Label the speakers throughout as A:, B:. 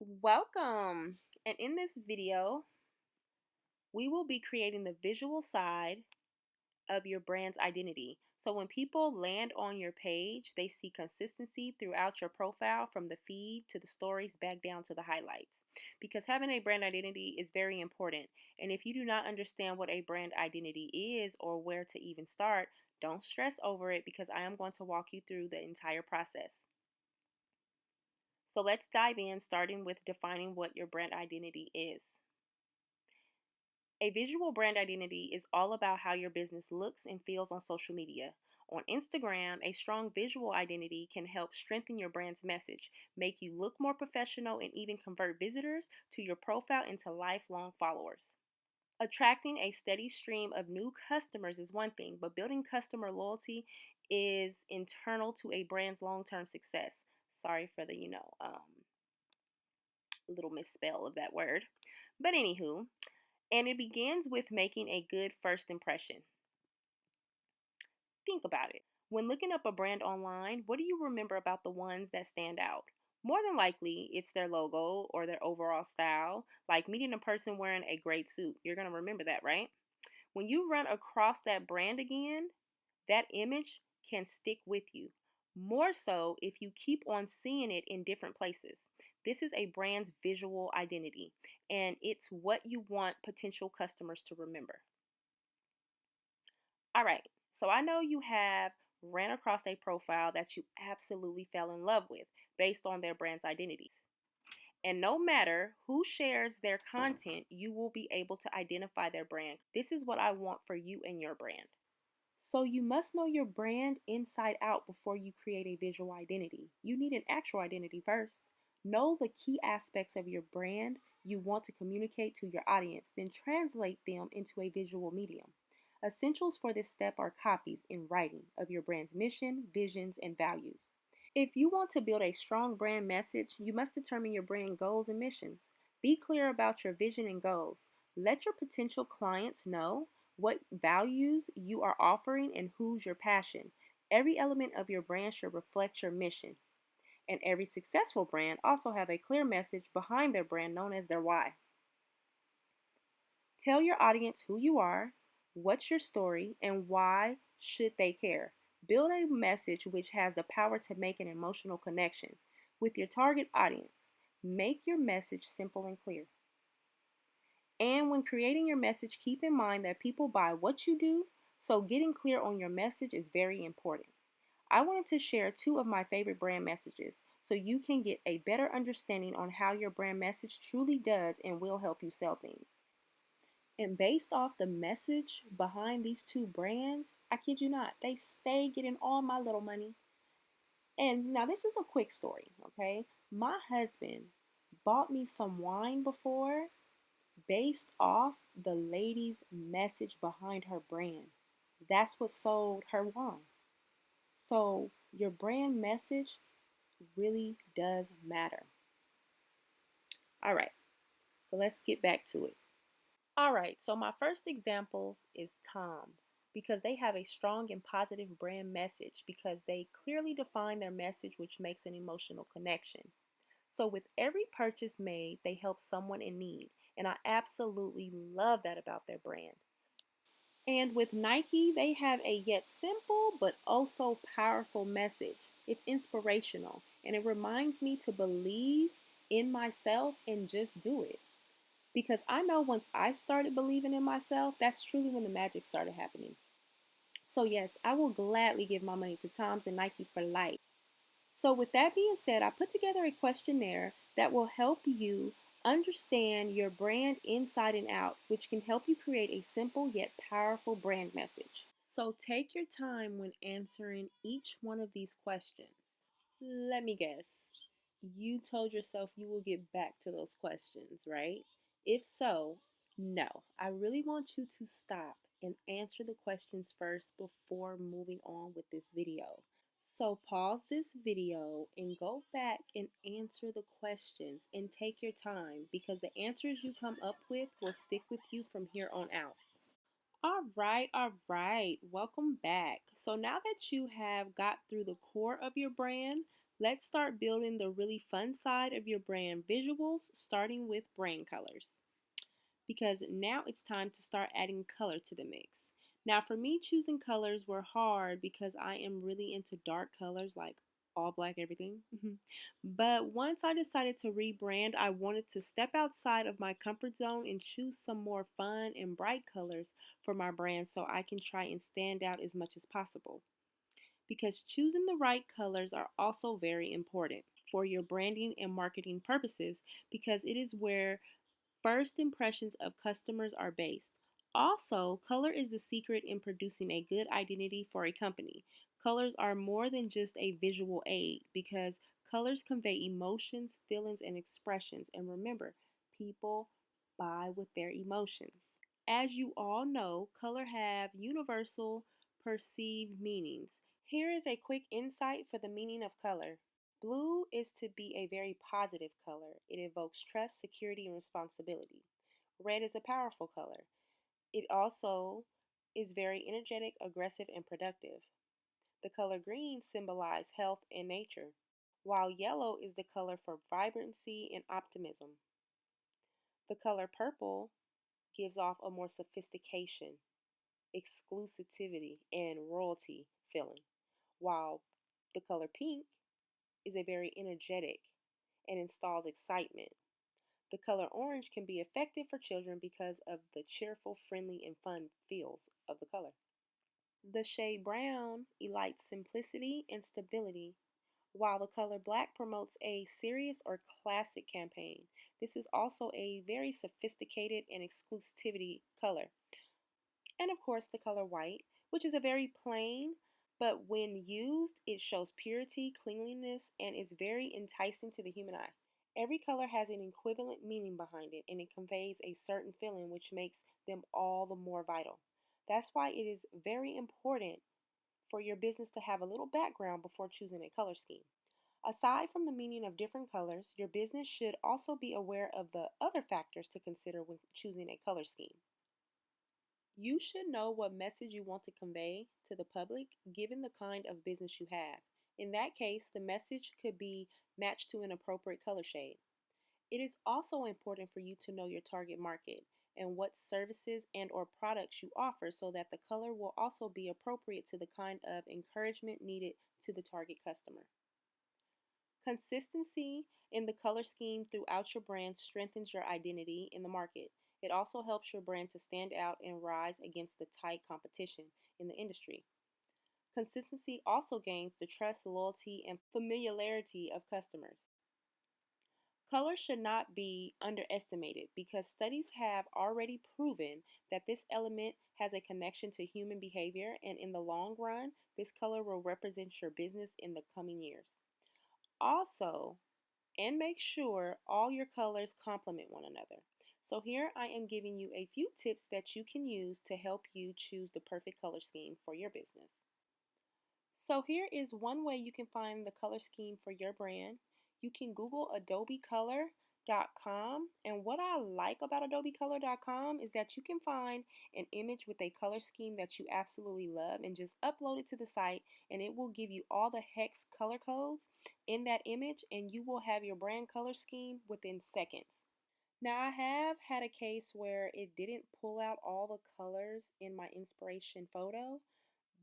A: Welcome! And in this video, we will be creating the visual side of your brand's identity. So when people land on your page, they see consistency throughout your profile from the feed to the stories back down to the highlights. Because having a brand identity is very important. And if you do not understand what a brand identity is or where to even start, don't stress over it because I am going to walk you through the entire process. So let's dive in, starting with defining what your brand identity is. A visual brand identity is all about how your business looks and feels on social media. On Instagram, a strong visual identity can help strengthen your brand's message, make you look more professional, and even convert visitors to your profile into lifelong followers. Attracting a steady stream of new customers is one thing, but building customer loyalty is internal to a brand's long-term success. Sorry for the, little misspell of that word. But anywho, and it begins with making a good first impression. Think about it. When looking up a brand online, what do you remember about the ones that stand out? More than likely, it's their logo or their overall style, like meeting a person wearing a great suit. You're going to remember that, right? When you run across that brand again, that image can stick with you. More so if you keep on seeing it in different places. This is a brand's visual identity, and it's what you want potential customers to remember. All right, so I know you have ran across a profile that you absolutely fell in love with based on their brand's identities. And no matter who shares their content, you will be able to identify their brand. This is what I want for you and your brand. So you must know your brand inside out before you create a visual identity. You need an actual identity first. Know the key aspects of your brand you want to communicate to your audience, then translate them into a visual medium. Essentials for this step are copies in writing of your brand's mission, visions, and values. If you want to build a strong brand message, you must determine your brand goals and missions. Be clear about your vision and goals. Let your potential clients know what values you are offering and who's your passion. Every element of your brand should reflect your mission. And every successful brand also have a clear message behind their brand known as their why. Tell your audience who you are, what's your story, and why should they care. Build a message which has the power to make an emotional connection with your target audience. Make your message simple and clear. And when creating your message, keep in mind that people buy what you do, so getting clear on your message is very important. I wanted to share two of my favorite brand messages so you can get a better understanding on how your brand message truly does and will help you sell things. And based off the message behind these two brands, I kid you not, they stay getting all my little money. And now this is a quick story, okay? My husband bought me some wine before based off the lady's message behind her brand. That's what sold her wine. So your brand message really does matter. All right, so let's get back to it. All right, so my first examples is Tom's because they have a strong and positive brand message because they clearly define their message, which makes an emotional connection. So with every purchase made, they help someone in need, and I absolutely love that about their brand. And with Nike, they have a yet simple but also powerful message. It's inspirational, and it reminds me to believe in myself and just do it. Because I know once I started believing in myself, that's truly when the magic started happening. So, yes, I will gladly give my money to Tom's and Nike for life. So, with that being said, I put together a questionnaire that will help you understand your brand inside and out, which can help you create a simple yet powerful brand message. So, take your time when answering each one of these questions. Let me guess. You told yourself you will get back to those questions, right? If so, no. I really want you to stop and answer the questions first before moving on with this video. So pause this video and go back and answer the questions and take your time because the answers you come up with will stick with you from here on out. All right. Welcome back. So now that you have got through the core of your brand, Let's start building the really fun side of your brand visuals, starting with brand colors. Because now it's time to start adding color to the mix. Now, for me, choosing colors were hard because I am really into dark colors like all black everything. But once I decided to rebrand, I wanted to step outside of my comfort zone and choose some more fun and bright colors for my brand so I can try and stand out as much as possible. Because choosing the right colors are also very important for your branding and marketing purposes because it is where first impressions of customers are based. Also, color is the secret in producing a good identity for a company. Colors are more than just a visual aid because colors convey emotions, feelings, and expressions. And remember, people buy with their emotions. As you all know, color have universal perceived meanings. Here is a quick insight for the meaning of color. Blue is to be a very positive color. It evokes trust, security, and responsibility. Red is a powerful color. It also is very energetic, aggressive, and productive. The color green symbolizes health and nature, while yellow is the color for vibrancy and optimism. The color purple gives off a more sophistication, exclusivity, and royalty feeling, while the color pink is a very energetic and installs excitement. The color orange can be effective for children because of the cheerful, friendly, and fun feels of the color. The shade brown elites simplicity and stability, while the color black promotes a serious or classic campaign. This is also a very sophisticated and exclusivity color. And of course, the color white, which is a very plain, but when used, it shows purity, cleanliness, and is very enticing to the human eye. Every color has an equivalent meaning behind it, and it conveys a certain feeling, which makes them all the more vital. That's why it is very important for your business to have a little background before choosing a color scheme. Aside from the meaning of different colors, your business should also be aware of the other factors to consider when choosing a color scheme. You should know what message you want to convey to the public given the kind of business you have. In that case, the message could be matched to an appropriate color shade. It is also important for you to know your target market and what services and or products you offer so that the color will also be appropriate to the kind of encouragement needed to the target customer. Consistency in the color scheme throughout your brand strengthens your identity in the market. It also helps your brand to stand out and rise against the tight competition in the industry. Consistency also gains the trust, loyalty, and familiarity of customers. Color should not be underestimated because studies have already proven that this element has a connection to human behavior, and in the long run, this color will represent your business in the coming years. Also, and make sure all your colors complement one another. So here I am giving you a few tips that you can use to help you choose the perfect color scheme for your business. So here is one way you can find the color scheme for your brand. You can Google adobecolor.com, and what I like about adobecolor.com is that you can find an image with a color scheme that you absolutely love and just upload it to the site, and it will give you all the hex color codes in that image, and you will have your brand color scheme within seconds. Now, I have had a case where it didn't pull out all the colors in my inspiration photo,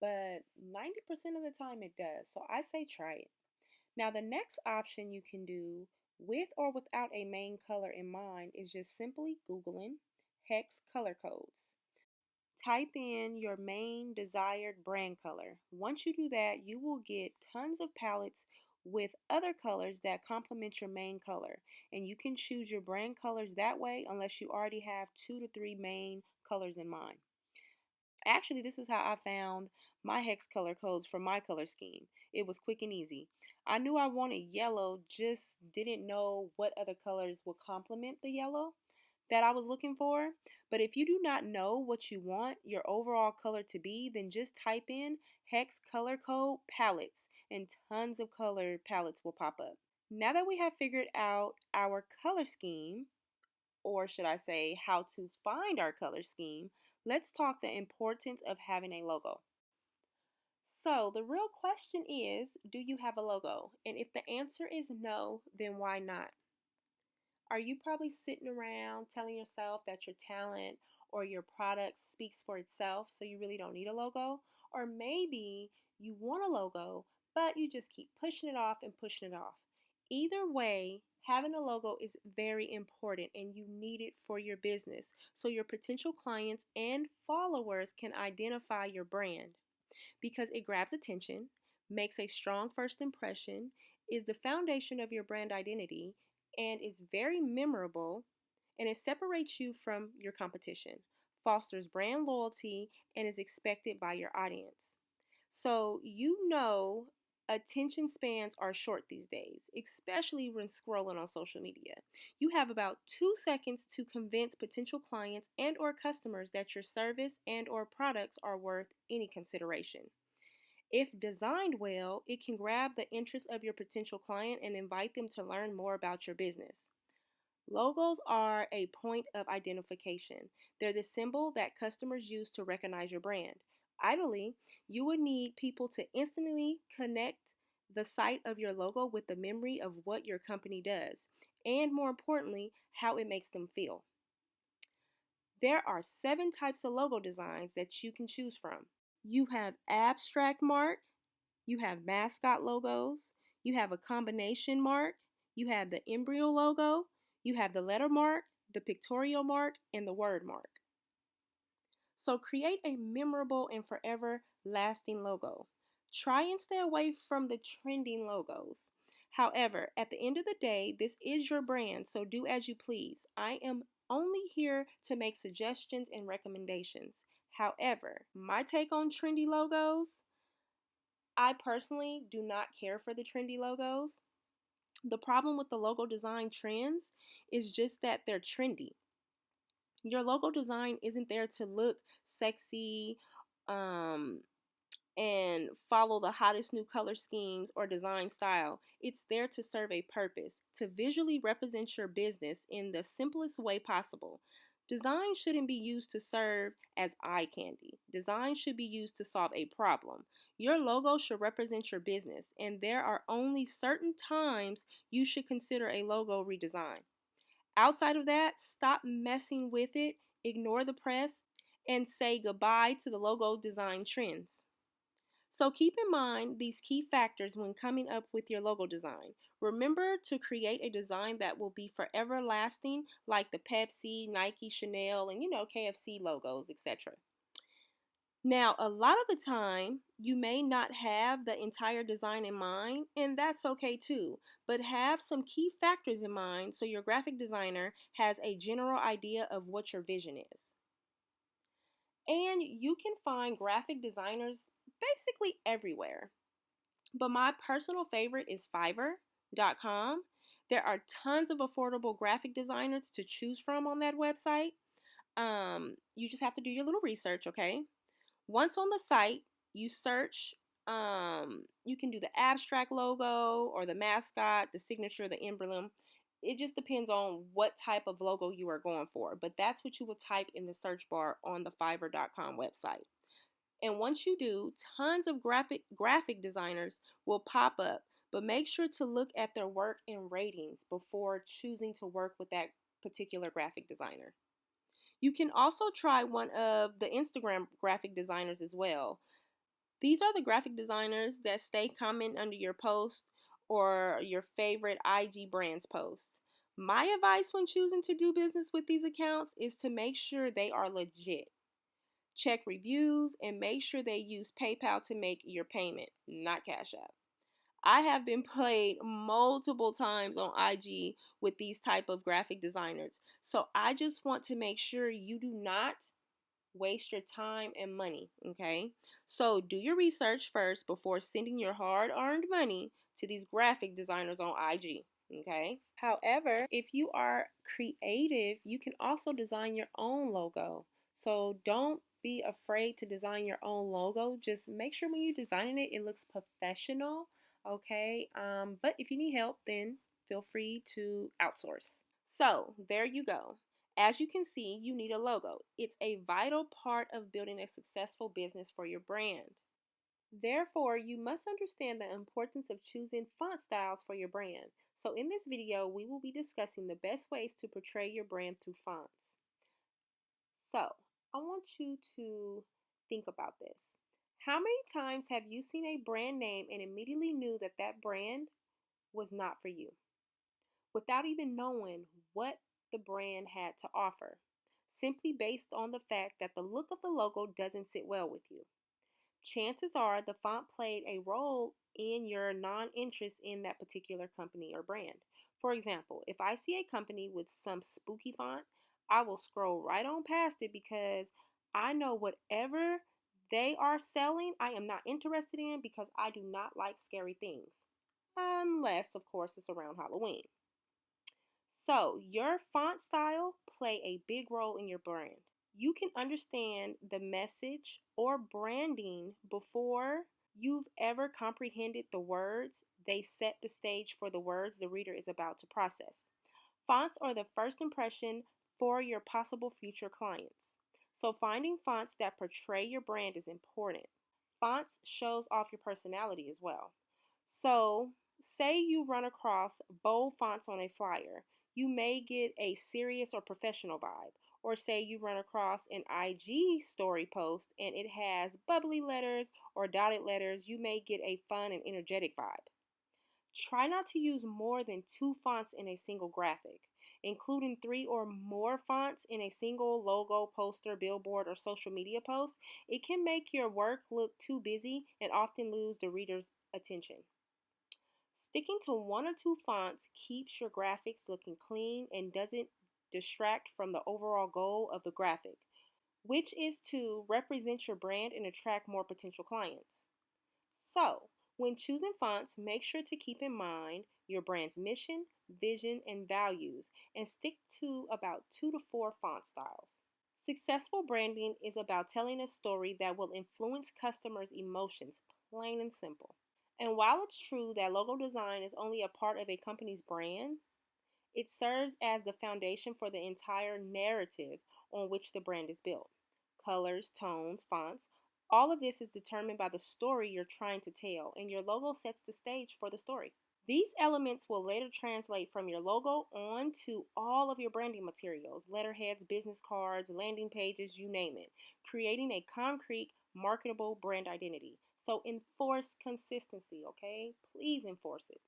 A: but 90% of the time it does. So I say try it. Now, the next option you can do with or without a main color in mind is just simply Googling hex color codes. Type in your main desired brand color. Once you do that, you will get tons of palettes with other colors that complement your main color. And you can choose your brand colors that way unless you already have 2 to 3 main colors in mind. Actually, this is how I found my hex color codes for my color scheme. It was quick and easy. I knew I wanted yellow, just didn't know what other colors would complement the yellow that I was looking for. But if you do not know what you want your overall color to be, then just type in hex color code palettes and tons of color palettes will pop up. Now that we have figured out our color scheme, or should I say, how to find our color scheme, let's talk the importance of having a logo. So, the real question is, do you have a logo? And if the answer is no, then why not? Are you probably sitting around telling yourself that your talent or your product speaks for itself, so you really don't need a logo? Or maybe you want a logo, but you just keep pushing it off and pushing it off. Either way, having a logo is very important and you need it for your business so your potential clients and followers can identify your brand because it grabs attention, makes a strong first impression, is the foundation of your brand identity, and is very memorable, and it separates you from your competition, fosters brand loyalty, and is expected by your audience. So, attention spans are short these days, especially when scrolling on social media. You have about 2 seconds to convince potential clients and or customers that your service and or products are worth any consideration. If designed well, it can grab the interest of your potential client and invite them to learn more about your business. Logos are a point of identification. They're the symbol that customers use to recognize your brand. Ideally, you would need people to instantly connect the sight of your logo with the memory of what your company does, and more importantly, how it makes them feel. There are 7 types of logo designs that you can choose from. You have abstract mark, you have mascot logos, you have a combination mark, you have the embryo logo, you have the letter mark, the pictorial mark, and the word mark. So create a memorable and forever lasting logo. Try and stay away from the trending logos. However, at the end of the day, this is your brand, so do as you please. I am only here to make suggestions and recommendations. However, my take on trendy logos, I personally do not care for the trendy logos. The problem with the logo design trends is just that they're trendy. Your logo design isn't there to look sexy um, and follow the hottest new color schemes or design style. It's there to serve a purpose, to visually represent your business in the simplest way possible. Design shouldn't be used to serve as eye candy. Design should be used to solve a problem. Your logo should represent your business, and there are only certain times you should consider a logo redesign. Outside of that, stop messing with it, ignore the press, and say goodbye to the logo design trends. So keep in mind these key factors when coming up with your logo design. Remember to create a design that will be forever lasting, like the Pepsi, Nike, Chanel, and KFC logos, etc. Now, a lot of the time, you may not have the entire design in mind, and that's okay too, but have some key factors in mind so your graphic designer has a general idea of what your vision is. And you can find graphic designers basically everywhere. But my personal favorite is Fiverr.com. There are tons of affordable graphic designers to choose from on that website. You just have to do your little research, okay? Once on the site, you search. You can do the abstract logo or the mascot, the signature, the emblem. It just depends on what type of logo you are going for. But that's what you will type in the search bar on the Fiverr.com website. And once you do, tons of graphic designers will pop up. But make sure to look at their work and ratings before choosing to work with that particular graphic designer. You can also try one of the Instagram graphic designers as well. These are the graphic designers that stay comment under your post or your favorite IG brands posts. My advice when choosing to do business with these accounts is to make sure they are legit. Check reviews and make sure they use PayPal to make your payment, not Cash App. I have been played multiple times on IG with these type of graphic designers. So I just want to make sure you do not waste your time and money, okay? So do your research first before sending your hard-earned money to these graphic designers on IG, okay? However, if you are creative, you can also design your own logo. So don't be afraid to design your own logo. Just make sure when you're designing it, it looks professional, okay? But if you need help, then feel free to outsource. So there you go. As you can see, you need a logo. It's a vital part of building a successful business for your brand. Therefore, you must understand the importance of choosing font styles for your brand. So in this video, we will be discussing the best ways to portray your brand through fonts. So I want you to think about this. How many times have you seen a brand name and immediately knew that that brand was not for you without even knowing what the brand had to offer, simply based on the fact that the look of the logo doesn't sit well with you? Chances are the font played a role in your non interest in that particular company or brand. For example, if I see a company with some spooky font, I will scroll right on past it because I know whatever they are selling, I am not interested in because I do not like scary things. Unless, of course, it's around Halloween. So, your font style play a big role in your brand. You can understand the message or branding before you've ever comprehended the words. They set the stage for the words the reader is about to process. Fonts are the first impression for your possible future clients. So finding fonts that portray your brand is important. Fonts shows off your personality as well. So, say you run across bold fonts on a flyer, you may get a serious or professional vibe. Or say you run across an IG story post and it has bubbly letters or dotted letters, you may get a fun and energetic vibe. Try not to use more than two fonts in a single graphic. Including three or more fonts in a single logo, poster, billboard, or social media post, it can make your work look too busy and often lose the reader's attention. Sticking to one or two fonts keeps your graphics looking clean and doesn't distract from the overall goal of the graphic, which is to represent your brand and attract more potential clients. So, when choosing fonts, make sure to keep in mind your brand's mission, vision, and values and stick to about 2 to 4 font styles. Successful branding is about telling a story that will influence customers' emotions, plain and simple. And while it's true that logo design is only a part of a company's brand, it serves as the foundation for the entire narrative on which the brand is built. Colors, tones, fonts, all of this is determined by the story you're trying to tell, and your logo sets the stage for the story. These elements will later translate from your logo onto all of your branding materials, letterheads, business cards, landing pages, you name it, creating a concrete, marketable brand identity. So enforce consistency, okay? Please enforce it.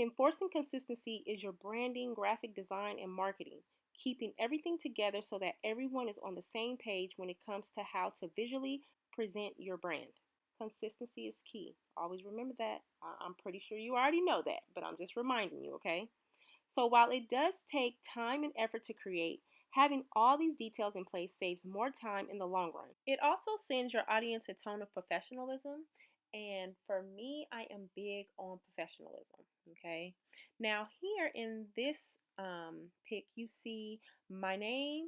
A: Enforcing consistency is your branding, graphic design, and marketing, keeping everything together so that everyone is on the same page when it comes to how to visually present your brand. Consistency is key. Always remember that. I'm pretty sure you already know that, but I'm just reminding you, okay? So while it does take time and effort to create, having all these details in place saves more time in the long run. It also sends your audience a tone of professionalism. And for me, I am big on professionalism. Okay. Now, here in this pic, you see my name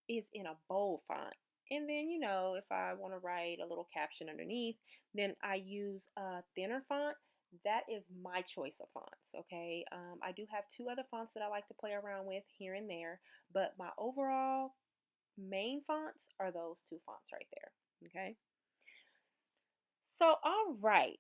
A: is in a bold font. And then, if I want to write a little caption underneath, then I use a thinner font. That is my choice of fonts, okay? I do have two other fonts that I like to play around with here and there, but my overall main fonts are those two fonts right there, okay? So, all right.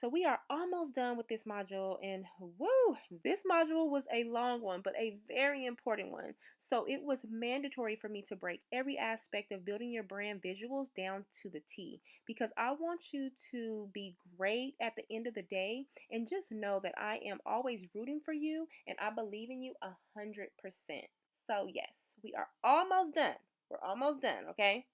A: So we are almost done with this module, and woo, this module was a long one, but a very important one. So it was mandatory for me to break every aspect of building your brand visuals down to the T, because I want you to be great at the end of the day, and just know that I am always rooting for you and I believe in you 100%. So yes, we are almost done. We're almost done, okay?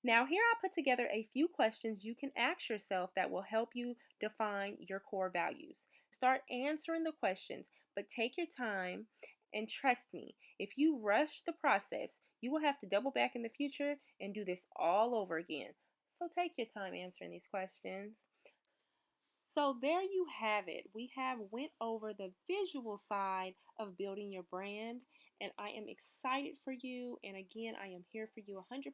A: Now, here I put together a few questions you can ask yourself that will help you define your core values. Start answering the questions, but take your time and trust me, if you rush the process, you will have to double back in the future and do this all over again. So take your time answering these questions. So there you have it. We have went over the visual side of building your brand, and I am excited for you. And again, I am here for you 100%,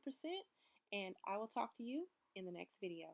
A: and I will talk to you in the next video.